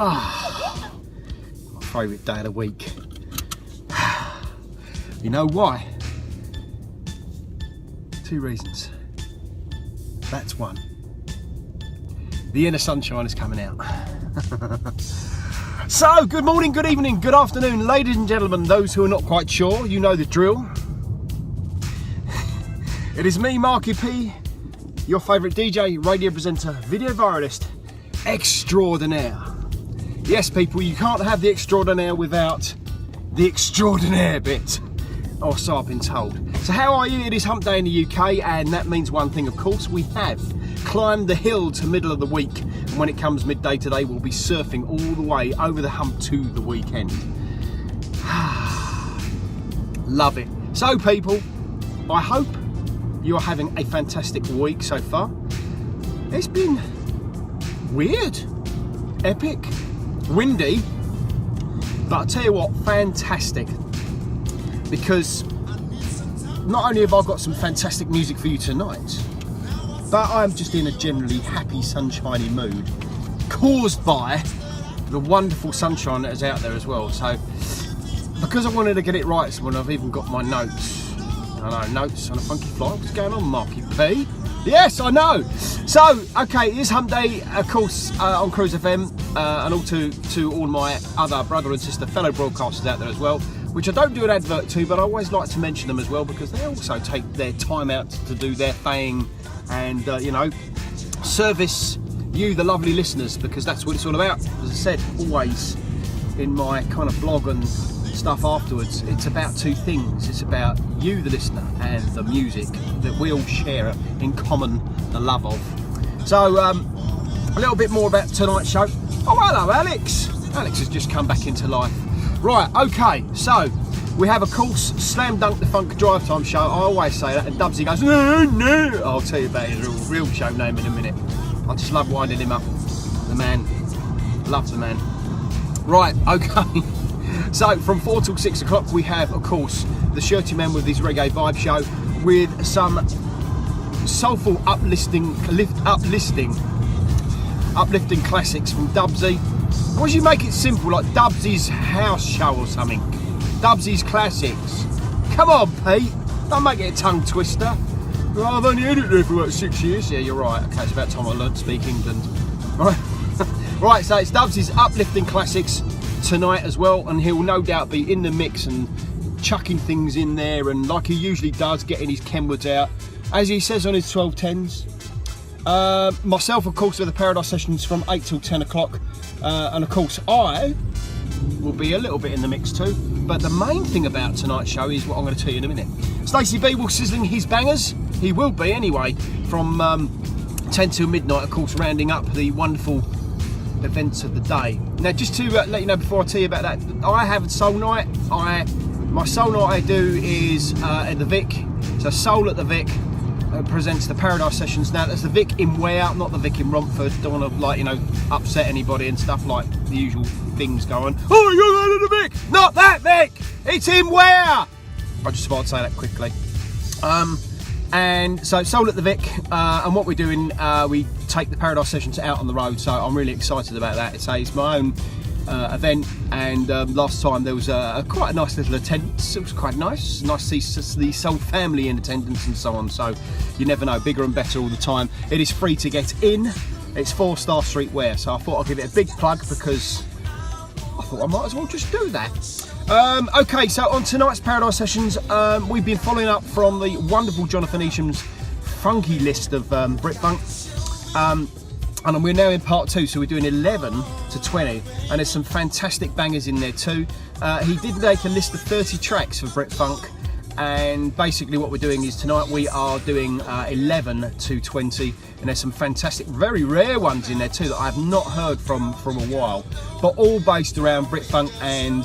Ah, my favourite day of the week. You know why? 2 reasons. That's one. The inner sunshine is coming out. So, good morning, good evening, good afternoon, ladies and gentlemen, those who are not quite sure, you know the drill. It is me, Marky P, your favourite DJ, radio presenter, video viralist, extraordinaire. Yes, people, you can't have the extraordinaire without the extraordinaire bit, or so I've been told. So how are you? It is hump day in the UK, and that means one thing, of course, we have climbed the hill to middle of the week, and when it comes midday today, we'll be surfing all the way over the hump to the weekend. Love it. So people, I hope you're having a fantastic week so far. It's been weird, epic, windy, but I'll tell you what, fantastic, because not only have I got some fantastic music for you tonight, but I'm just in a generally happy, sunshiny mood, caused by the wonderful sunshine that is out there as well. So, because I wanted to get it right this morning, I've even got my notes. I know, notes on a Funky Flier. What's going on, Marky P? Yes, I know. So, okay, it is hump day, of course, on Cruise FM, and all to all my other brother and sister fellow broadcasters out there as well, which I don't do an advert to, but I always like to mention them as well, because they also take their time out to do their thing and, you know, service you, the lovely listeners, because that's what it's all about. As I said, always in my kind of blog and stuff afterwards, it's about 2 things. It's about you, the listener, and the music that we all share in common, the love of. So, a little bit more about tonight's show. Oh, hello, Alex. Alex has just come back into life. Right, okay, so we have, of course, Slam Dunk the Funk Drive Time Show. I always say that, and Dubsy goes, no. I'll tell you about his real show name in a minute. I just love winding him up. The man. Love the man. Right, okay. So, from 4 till 6 o'clock, we have, of course, the Shirty Man with his Reggae Vibe Show, with some soulful uplifting classics from Dubsy. Why don't you make it simple, like Dubsy's house show or something? Dubsy's classics. Come on, Pete. Don't make it a tongue twister. Well, I've only edited it for about 6 years. Yeah, you're right. Okay, it's about time I learned to speak England. Right, right. So it's Dubsy's uplifting classics tonight as well, and he'll no doubt be in the mix and chucking things in there, and like he usually does, getting his Kenwoods out, as he says on his 1210s. Myself, of course, with the Paradise Sessions from 8 till 10 o'clock. And of course, I will be a little bit in the mix too. But the main thing about tonight's show is what I'm going to tell you in a minute. Stacey B will sizzling his bangers. He will be anyway, from 10 till midnight, of course, rounding up the wonderful events of the day. Now, just to let you know before I tell you about that, I have a soul night. My soul night I do is at the Vic. So Soul at the Vic presents the Paradise Sessions. Now, that's the Vic in Ware, not the Vic in Romford. Don't want to, like, you know, upset anybody and stuff, like the usual things go on. Oh, you're going to the Vic! Not that Vic! It's in Ware! I just thought I'd say that quickly. And so Soul at the Vic, and what we're doing, we take the Paradise Sessions out on the road, so I'm really excited about that. It's my own event, and last time there was quite a nice little attendance. It was quite nice to see the Soul family in attendance and so on, so you never know, bigger and better all the time. It is free to get in. It's 4 Star Street Ware, so I thought I'd give it a big plug, because I thought I might as well just do that. Okay, so on tonight's Paradise Sessions, we've been following up from the wonderful Jonathan Isham's funky list of Brit Funk, and we're now in part 2, so we're doing 11 to 20, and there's some fantastic bangers in there too. He did make a list of 30 tracks for Brit Funk, and basically what we're doing is tonight we are doing 11 to 20, and there's some fantastic, very rare ones in there too that I have not heard from a while, but all based around Brit Funk and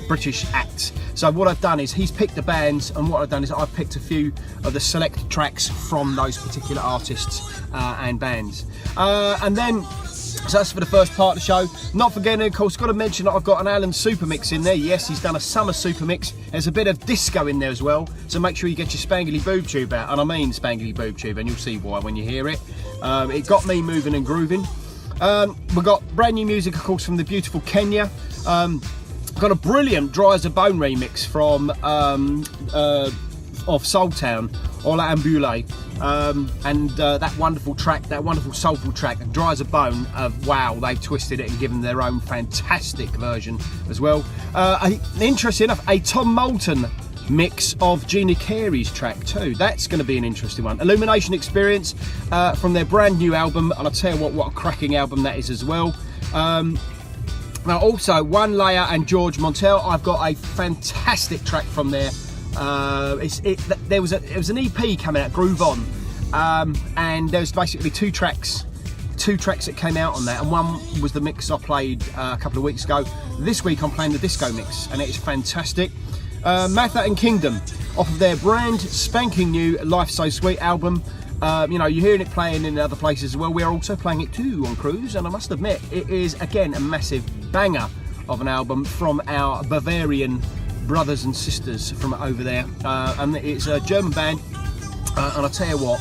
British acts. So what I've done is he's picked the bands, and what I've done is I've picked a few of the select tracks from those particular artists and bands, and then so that's for the first part of the show. Not forgetting, of course, got to mention that I've got an Alan Super Mix in there. Yes, he's done a summer Super Mix. There's a bit of disco in there as well, so make sure you get your spangly boob tube out, and I mean spangly boob tube, and you'll see why when you hear it. It got me moving and grooving. We've got brand new music, of course, from the beautiful Kenya. Got a brilliant Dry as a Bone remix from of Soultown, Ola Ambule, and that wonderful track, that wonderful soulful track, Dry as a Bone. Wow, they've twisted it and given their own fantastic version as well. Interesting enough, a Tom Moulton mix of Gina Carey's track too. That's going to be an interesting one. Illumination Experience from their brand new album, and I'll tell you what a cracking album that is as well. Now also One Layer and George Montel, I've got a fantastic track from there. There was an EP coming out, Groove On, and there was basically two tracks that came out on that, and one was the mix I played a couple of weeks ago. This week I'm playing the disco mix, and it is fantastic. Matha and Kingdom, off of their brand spanking new Life So Sweet album. You know, you're hearing it playing in other places as well. We're also playing it too on Cruise, and I must admit, it is again a massive banger of an album from our Bavarian brothers and sisters from over there, and it's a German band, and I tell you what,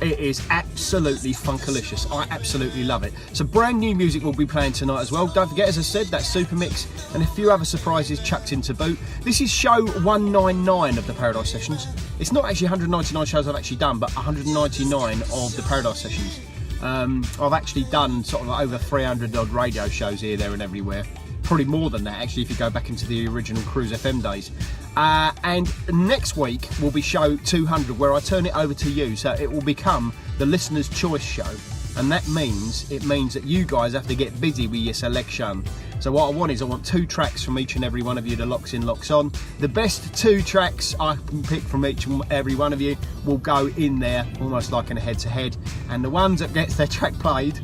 it is absolutely funkalicious. I absolutely love it. So brand new music will be playing tonight as well. Don't forget, as I said, that super mix and a few other surprises chucked into boot. This is show 199 of the Paradise Sessions. It's not actually 199 shows I've actually done, but 199 of the Paradise Sessions. I've actually done sort of over 300 odd radio shows here, there and everywhere. Probably more than that actually if you go back into the original Cruise FM days. And next week will be show 200, where I turn it over to you, so it will become the listener's choice show, and that means that you guys have to get busy with your selection. So what I want 2 tracks from each and every one of you that locks in, locks on. The best 2 tracks I can pick from each and every one of you will go in there, almost like in a head-to-head, and the ones that gets their track played,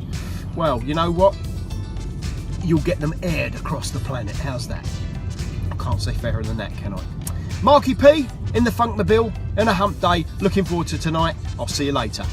well, you know what? You'll get them aired across the planet. How's that? I can't say fairer than that, can I? Marky P in the Funkmobile and a hump day. Looking forward to tonight. I'll see you later.